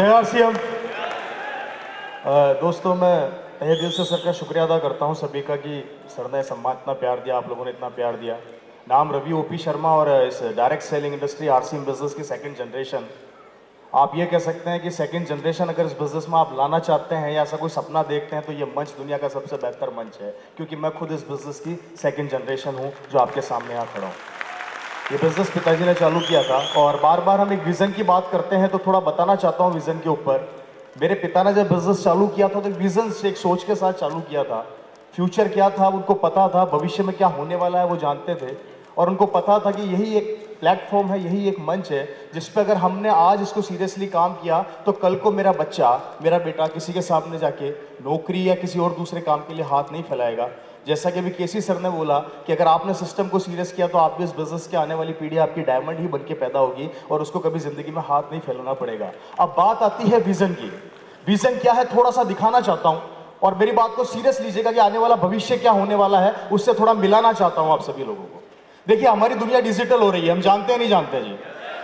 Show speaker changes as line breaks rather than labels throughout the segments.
जय सीएम। दोस्तों, मैं तहे दिल से सर का शुक्रिया अदा करता हूं सभी का कि सर ने सम्मान इतना प्यार दिया, आप लोगों ने इतना प्यार दिया। नाम रवि ओपी शर्मा और इस direct selling industry RCM business की सेकंड जनरेशन। आप ये कह सकते हैं कि सेकंड जनरेशन अगर इस बिजनेस में आप लाना चाहते हैं या ऐसा कोई सपना देखते हैं तो ये मंच दुनिया का सबसे बेहतर मंच है, क्योंकि मैं खुद इस बिजनेस की सेकंड जनरेशन हूँ जो आपके सामने यहाँ खड़ा हूँ। ये बिजनेस पिताजी ने चालू किया था और बार बार हम एक विजन की बात करते हैं तो थोड़ा बताना चाहता हूँ विजन के ऊपर। मेरे पिता ने जब बिजनेस चालू किया था तो एक विजन से, एक सोच के साथ चालू किया था। फ्यूचर क्या था उनको पता था, भविष्य में क्या होने वाला है वो जानते थे, और उनको पता था कि यही एक प्लेटफॉर्म है, यही एक मंच है जिस पे अगर हमने आज इसको सीरियसली काम किया तो कल को मेरा बच्चा, मेरा बेटा किसी के सामने जाके नौकरी या किसी और दूसरे काम के लिए हाथ नहीं फैलाएगा। जैसा कि अभी केसी सर ने बोला कि अगर आपने सिस्टम को सीरियस किया तो आप भी इस बिजनेस के आने वाली पीढ़ी आपकी डायमंड ही बन के पैदा होगी और उसको कभी जिंदगी में हाथ नहीं फैलाना पड़ेगा। अब बात आती है विजन की। विजन क्या है थोड़ा सा दिखाना चाहता हूं, और मेरी बात को सीरियस लीजिएगा कि आने वाला भविष्य क्या होने वाला है उससे थोड़ा मिलाना चाहता हूं आप सभी लोगों को। देखिए, हमारी दुनिया डिजिटल हो रही है, हम जानते हैं नहीं जानते जी।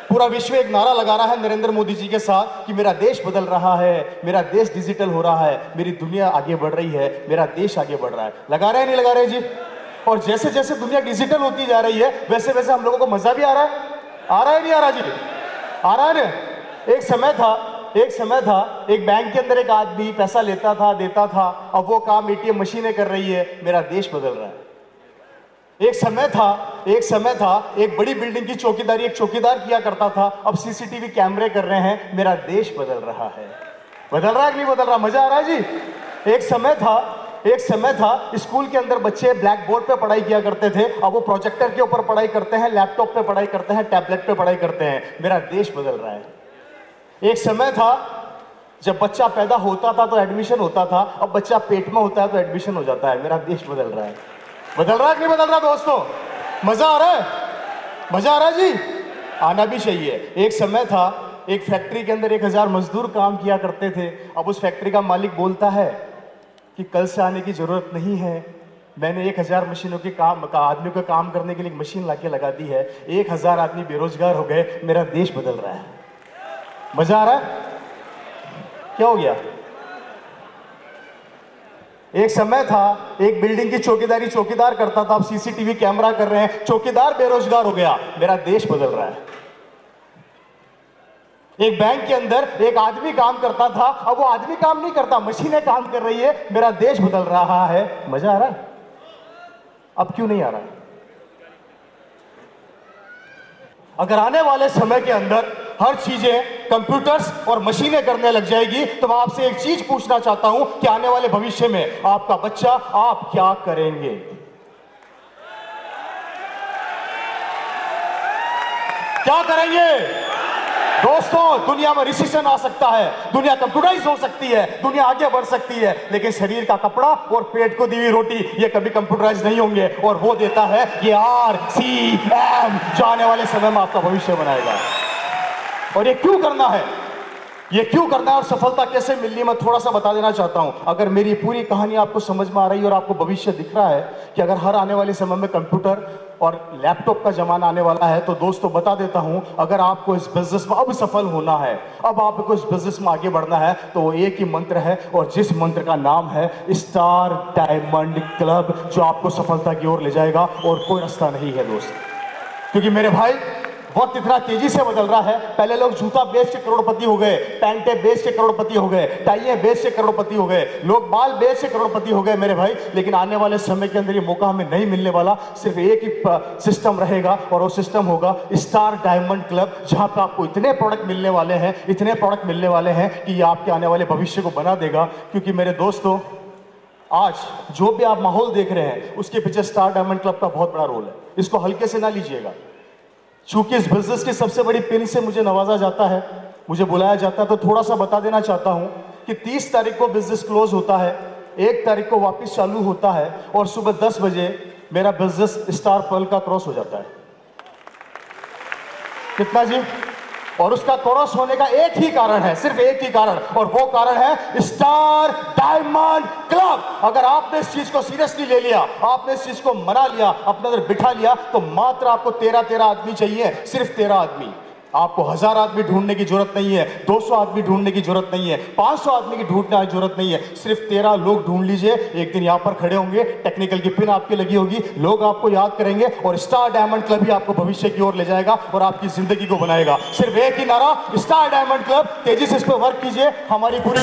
पूरा विश्व एक नारा लगा रहा है नरेंद्र मोदी जी के साथ कि मेरा देश बदल रहा है, मेरा देश डिजिटल हो रहा है, मेरी दुनिया आगे बढ़ रही है, मेरा देश आगे बढ़ रहा है। लगा रहे हैं नहीं लगा रहे जी? और जैसे जैसे दुनिया डिजिटल होती जा रही है वैसे वैसे हम लोगों को मजा भी आ रहा है नहीं आ रहा जी? आ रहा है ना? एक समय था एक बैंक के अंदर एक आदमी पैसा लेता था, देता था, अब वो काम एटीएम मशीनें कर रही है, मेरा देश बदल रहा है। एक समय था एक बड़ी बिल्डिंग की चौकीदारी एक चौकीदार किया करता था, अब सीसीटीवी कैमरे कर रहे हैं, मेरा देश बदल रहा है। बदल रहा है कि नहीं बदल रहा? मजा आ रहा है जी? एक समय था स्कूल के अंदर बच्चे ब्लैक बोर्ड पे पढ़ाई किया करते थे, अब वो प्रोजेक्टर के ऊपर पढ़ाई करते हैं, लैपटॉप पे पढ़ाई करते हैं, टैबलेट पे पढ़ाई करते हैं, मेरा देश बदल रहा है। एक समय था जब बच्चा पैदा होता था तो एडमिशन होता था, अब बच्चा पेट में होता है तो एडमिशन हो जाता है, मेरा देश बदल रहा है। बदल रहा है कि नहीं बदल रहा दोस्तों? मजा आ रहा है? मजा आ रहा है जी? आना भी चाहिए। एक समय था एक फैक्ट्री के अंदर 1000 मजदूर काम किया करते थे, अब उस फैक्ट्री का मालिक बोलता है कि कल से आने की जरूरत नहीं है, मैंने 1000 मशीनों के आदमियों का काम करने के लिए एक मशीन लाके लगा दी है, 1000 आदमी बेरोजगार हो गए, मेरा देश बदल रहा है। मजा आ रहा है? क्या हो गया? एक समय था एक बिल्डिंग की चौकीदारी चौकीदार करता था, अब सीसीटीवी कैमरा कर रहे हैं, चौकीदार बेरोजगार हो गया, मेरा देश बदल रहा है। एक बैंक के अंदर एक आदमी काम करता था, अब वो आदमी काम नहीं करता, मशीनें काम कर रही है, मेरा देश बदल रहा है। मजा आ रहा है? अब क्यों नहीं आ रहा है? अगर आने वाले समय के अंदर हर चीजें कंप्यूटर्स और मशीनें करने लग जाएगी तो मैं आपसे एक चीज पूछना चाहता हूं कि आने वाले भविष्य में आपका बच्चा आप क्या करेंगे? क्या करेंगे दोस्तों? दुनिया में रिसेशन आ सकता है, दुनिया कंप्यूटराइज हो सकती है, दुनिया आगे बढ़ सकती है, लेकिन शरीर का कपड़ा और पेट को दी हुई रोटी ये कभी कंप्यूटराइज नहीं होंगे, और वो देता है ये RCM जो आने वाले समय में आपका भविष्य बनाएगा। और ये क्यों करना है, ये क्यों करना है और सफलता कैसे मिलनी है मैं थोड़ा सा बता देना चाहता हूं। अगर मेरी पूरी कहानी आपको समझ में आ रही है और आपको भविष्य दिख रहा है कि अगर हर आने वाले समय में कंप्यूटर और लैपटॉप का जमाना आने वाला है, तो दोस्तों बता देता हूं, अगर आपको इस बिजनेस में अब सफल होना है, अब आपको इस बिजनेस में आगे बढ़ना है, तो वो एक ही मंत्र है, और जिस मंत्र का नाम है स्टार डायमंड क्लब, जो आपको सफलता की ओर ले जाएगा, और कोई रास्ता नहीं है दोस्त। क्योंकि मेरे भाई वक्त इतना तेजी से बदल रहा है, पहले लोग जूता बेच के करोड़पति हो गए, पैंटें बेच के करोड़पति हो गए, टाइयां बेच के करोड़पति हो गए, लोग बाल बेच के करोड़पति हो गए मेरे भाई, लेकिन आने वाले समय के अंदर ये मौका हमें नहीं मिलने वाला। सिर्फ एक ही सिस्टम रहेगा, और वो सिस्टम होगा स्टार डायमंड क्लब, जहां पे आपको इतने प्रोडक्ट मिलने वाले हैं, इतने प्रोडक्ट मिलने वाले हैं कि ये आपके आने वाले भविष्य को बना देगा। क्योंकि मेरे दोस्तों, आज जो भी आप माहौल देख रहे हैं उसके पीछे स्टार डायमंड क्लब का बहुत बड़ा रोल है, इसको हल्के से ना लीजिएगा। चूंकि इस बिजनेस की सबसे बड़ी पिन से मुझे नवाजा जाता है, मुझे बुलाया जाता है, तो थोड़ा सा बता देना चाहता हूं कि 30 तारीख को बिजनेस क्लोज होता है, 1 तारीख को वापस चालू होता है, और सुबह 10 बजे मेरा बिजनेस स्टार पर्ल का क्रॉस हो जाता है। कितना जी? और उसका क्रॉस होने का एक ही कारण है, सिर्फ एक ही कारण, और वो कारण है स्टार डायमंड क्लब। अगर आपने इस चीज को सीरियसली ले लिया, आपने इस चीज को मना लिया, अपने अंदर बिठा लिया, तो मात्र आपको 13 आदमी चाहिए, सिर्फ 13 आदमी। आपको 1000 आदमी ढूंढने की जरूरत नहीं है, 200 आदमी ढूंढने की जरूरत नहीं है, 500 आदमी की ढूंढने की जरूरत नहीं है, सिर्फ 13 लोग ढूंढ लीजिए। एक दिन यहां पर खड़े होंगे, टेक्निकल की पिन आपकी लगी होगी, लोग आपको याद करेंगे और स्टार डायमंड क्लब ही आपको भविष्य की ओर ले जाएगा और आपकी जिंदगी को बनाएगा। सिर्फ एक ही नारा, स्टार डायमंड क्लब। तेजी से इस पर वर्क कीजिए। हमारी पूरी